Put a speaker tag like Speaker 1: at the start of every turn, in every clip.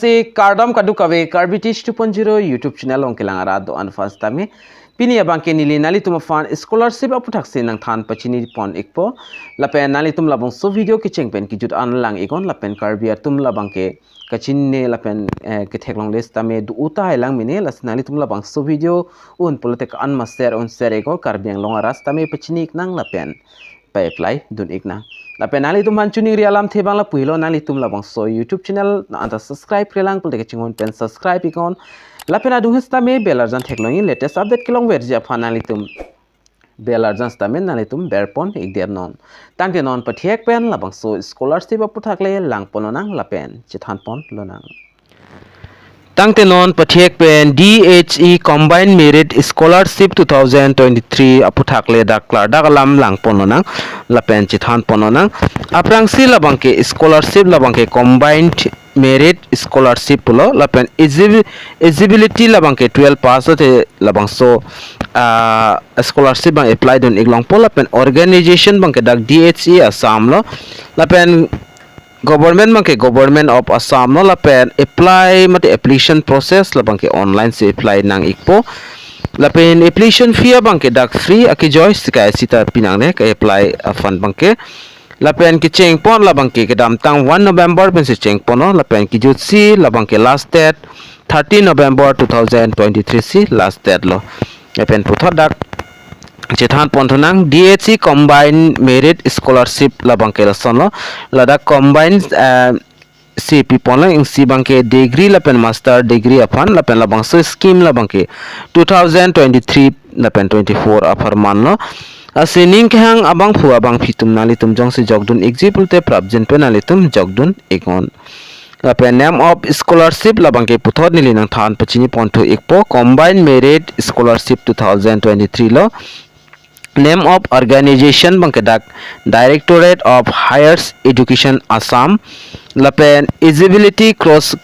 Speaker 1: si KARDOM kadukawe Karbitish 2.0 YouTube channel ong kilangara do anfas tami pini abang ke nili nali tum fan scholarship APHUTHAK se nang than pachini pon ikpo lapen nali tum labang so video ki chengpen ki jut an lang ikon lapen karbia tum labang ke kachinne lapen ke theklong list tame du uta lang mine las nali tum labang so video un politik an master un serego karbiang longaras tame pachini nang lapen pa apply dun ikna lapen nali tum hanchuni rialam thebang la puilo nali tum labang so YouTube channel na anta subscribe krelang pul chingon pen subscribe ikon lapen adu hesta me belarjan thekloing latest update kilong verja phanali tum belarjan stamen nali tum berpon ikder non tangte non pathiek pen labang so scholarship APHUTHAK le langpononang lapen chithanpon lonang tangte non pathiek pen DHE Combined Merit Scholarship 2023 APHUTHAK le daklar dagalam langpononang lapen chithanpononang aprangsi labang ke scholarship labang ke combined merit scholarship pulo lapen eligibility labang ke 12 pass te labang so scholarship bang apply don iglong polo lapen organization bang ke dak DHE Assam lo lapen government bang ke government of Assam lo lapen apply mate application process labang ke online se apply nang ikpo lapen application fee bang ke dak free akijoy sika sita pinang ne ke apply fund bang ke lapen ki chengpon labang ke dam tang 1 November ben se chengpon lapen ki jut si labang ke last date 30 November 2023 si last date lo lapen puthodak chethan ponthonang DHE Combined Merit Scholarship labang ke lason lo ladak combined CP ponla ing si bangke degree lapen master degree apan lapen labang so scheme labang ke 2023 lapen 24 apar man lo asining khang abang phu abang phitum nali tum jong se jogdun example te prabjen pe nali tum jogdun ikon lapen name of scholarship labang ke puthot nili nang than pachini pontho ikpo Combined Merit Scholarship 2023 lo name of organization bangke dak Directorate of Higher Education Assam lapen eligibility cross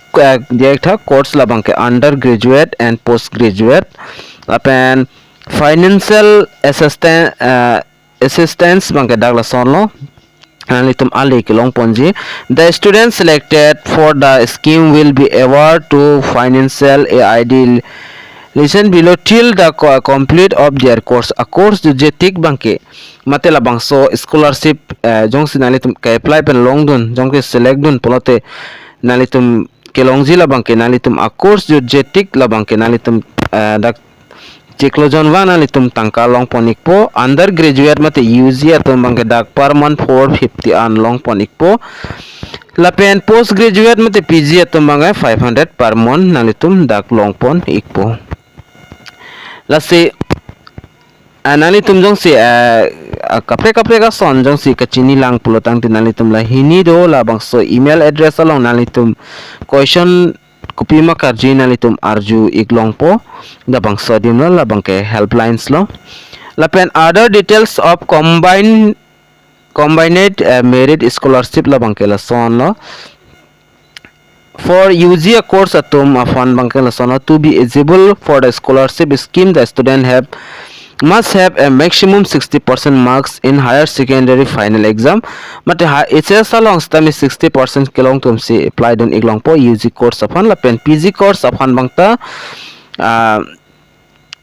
Speaker 1: director course labang ke undergraduate and postgraduate lapen financial assistance bangke dak la sonlo litum ali kilong ponji the students selected for the scheme will be awarded to financial aid listen below till the complete of their course a course jo jetik bangke mate labang so scholarship jong sinalitum ka apply pen longdun jong ke select dun polote nalitum kelongji labang ke nalitum a course jo jetik labang ke nalitum dak cheklojon wa nalitum tangka long ponik po undergraduate mate UG atum bangke dak per month 450 an long ponik po lapen postgraduate mate PG atum bangke 500 per month nalitum dak long pon ikpo lasi nali tum jong si kapre ka son jong si kachini lang pulotang tinali tum la hini do labang so email address along nali tum question kopi ma karji nali tum arju iklong po labang so dim lo labang ke helplines lo lapen other details of combined merit scholarship labang ke la son lo for UG course atum afan bangke la son to be eligible for the scholarship scheme the student must have a maximum 60% marks in higher secondary final exam mate HS along stami 60% kelong tum si apply don iglong po UG course afan lapen PG course afan bangta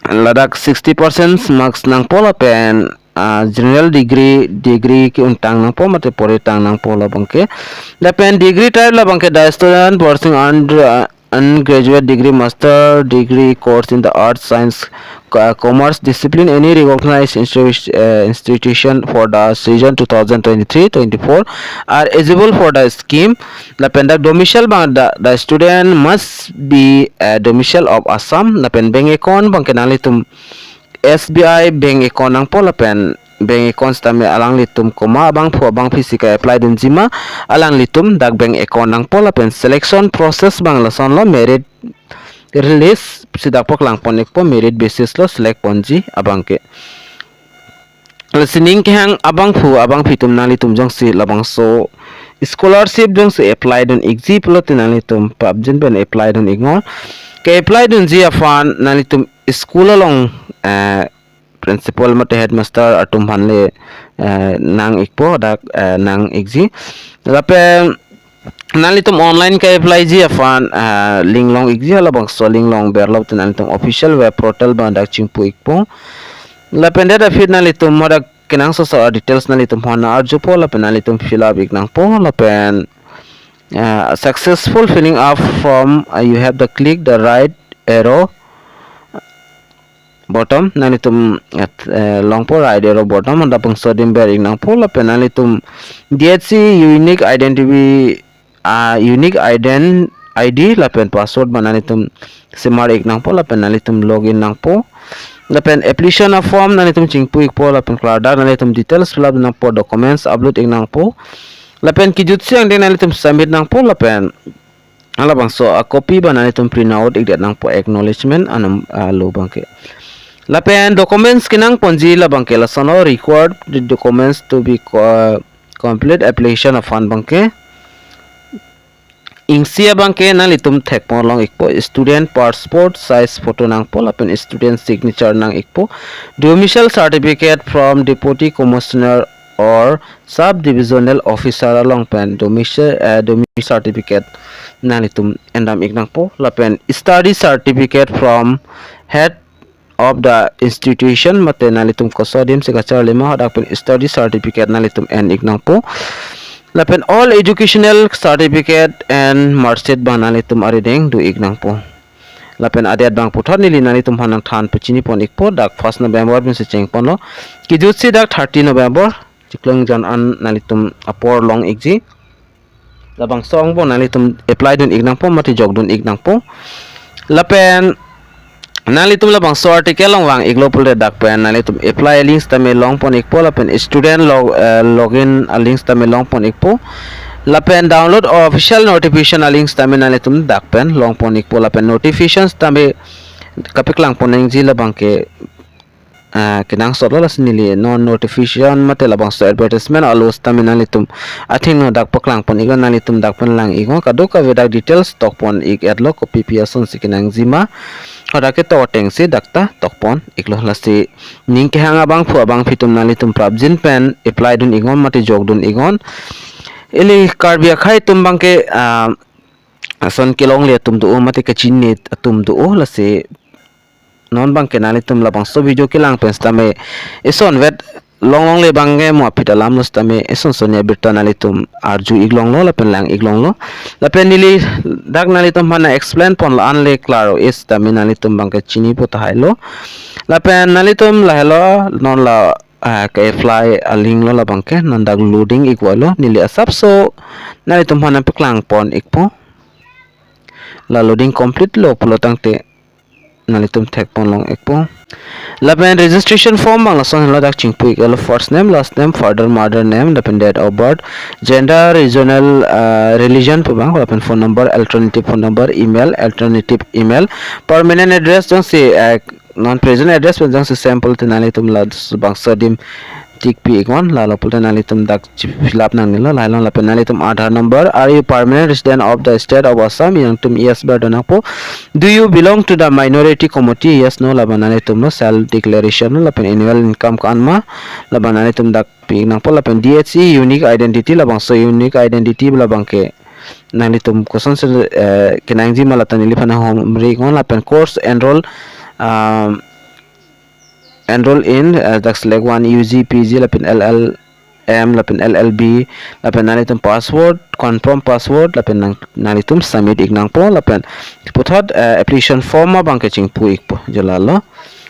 Speaker 1: ladak 60% marks nang po lapen general degree ki untang nang po mate pore tang nang po labang ke lapen degree type labang ke the student pursuing undergraduate degree master degree course in the arts science commerce discipline any recognized institution for the season 2023-24 are eligible for the scheme lapen the domicile bang the student must be a domicile of Assam lapen bank account bang kenali tum SBI bank account nang po lapen bank account stame alang litum koma abang phu abang fisika apply din jima alang litum dak bank account nang po lapen selection process bang lason lo merit release sidak pok lang ponik po merit basis lo select ponji abang ke listening ke hang abang phu abang fitum nali tum jong si labang so scholarship jong si apply din example tinali tum pabjen ben apply din igor ke apply din ji afan nali tum school along principal mate headmaster atum hanle nang ikpo dak nang exi lapen nalitum online ka apply ji afan linglong igji labangso linglong berlo nalitum official web portal bandak chingpu ikpo lapende da fit nalitum moda kinang so details nalitum hona arjupo lapen nalitum fill up ignang po lapen successful filling up form you have to click the right arrow bottom nalitum long po right arrow bottom and apang sodim bearing nang po lapen nalitum DHC unique ID lapen password manalitum simar ignang po lapen nalitum login nang po lapen application na form nalitum chingpu ikpo lapen klarda nalitum details fill up nang po documents upload ignang po lapen kijutsi ang din nalitum submit nang po lapen alabang so a copy ba nalitum print out igdat nang po acknowledgement anam lo bangke lapen documents kinang ponji labang ke lasono required the documents to be complete application of fund bangke ingsia bangke nalitum thekpon long ikpo student passport size photo nang po lapen student signature nang ikpo domicile certificate from deputy commissioner or subdivisional officer along pen domicile certificate nalitum endam iknang po lapen study certificate from head of the institution mate nalitum kosodim signature lima hadak pen study certificate nalitum en iknang po lapen all educational certificate and marksheet ba nalitum arideng du iknang po lapen adet bang puthor nili nalitum hanang than pachini pon ikpo dak 1 November bin se cheng pono kijutsi dak 30 November chikleng jan an nalitum apor long igji labang song bo nalitum apply dun ignang po mati jog dun ignang po lapen nalitum labang so article long wang iglo pul dak pen nalitum apply links tame long pon ikpo lapen student login links tame long pon ikpo lapen download official notification links tame nalitum dak pen long pon ikpo lapen notifications tame kapiklang pon ingji labang ke kinang solo las nili non notification mate labang so advertisement alus taminal itum athing no dak paklang pon igon nalitum dak pon lang igon kaduka vedak details tok pon ik adlo copy piason sikinang zima hodake to tengsi dakta tok pon iklo lasi ning ke hanga bang fu bang fitum nalitum prabjin pen apply dun igon mate jog dun igon ili karbia khai tum bang ke son kilong le tum du mate ke chinne tum du lasi non bang kenalitum labang so video kilang penstame ison vet long le bange mo pitalam nostame ison sonia birtanalitum arju iglong lo lapen lang iglong lo lapen nili dak nalitum mana explain pon la anle claro is taminalitum bang ke chini pota hailo lapen nalitum la hello non la ke fly aling lo labang ke nandag loading equal nili asap so nalitum mana peklang pon ikpo la loading complete lo pulotang te nalitum thek pon long ekpo lapen registration form bang lason la dak chingpu ikelo first name last name father mother name lapen date of birth gender regional religion pu bang lapen phone number alternative phone number email alternative email permanent address jong se non present address jong se sample nalitum la bang sadim tik pi ikon lalo pulta nalitum dak fill up nang nilo lailon lapen nalitum Aadhaar number are you permanent resident of the state of Assam yang tum yes berdona po do you belong to the minority community yes no laban nalitum no self declaration lapen annual income kan ma laban nalitum dak pi nang po lapen DHC unique identity labang so unique identity labang ke nalitum kosan se kenangji malatan nilipana home rekon lapen course enroll in dak select one UG PG lapen LLM lapen LLB lapen nalitum password confirm password lapen nalitum submit ignang po lapen puthot application form ma bangke chingpu ikpo jalalo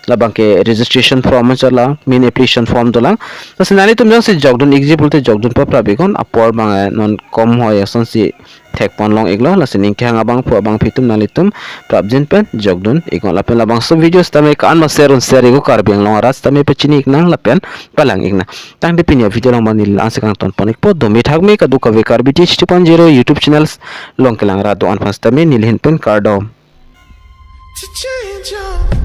Speaker 1: labang ke registration form chala min application form dolang tas nalitum jang se jogdun example te jogdun pa prabikon apor bang non kom hoy son si thek pon long iglo la sining ke hanga bang pu bang phitum nalitum prabjin pen jogdun ikon lapen labang so videos tame kan ma share go karbeng long ras tame pechini iknang lapen palang igna tang de pinya video long manil ansekang ton ponik po do mithak me ka du ka ve karbiti 2.0 YouTube channels long kelang ra do an fast tame nilhin pen kardom
Speaker 2: to change your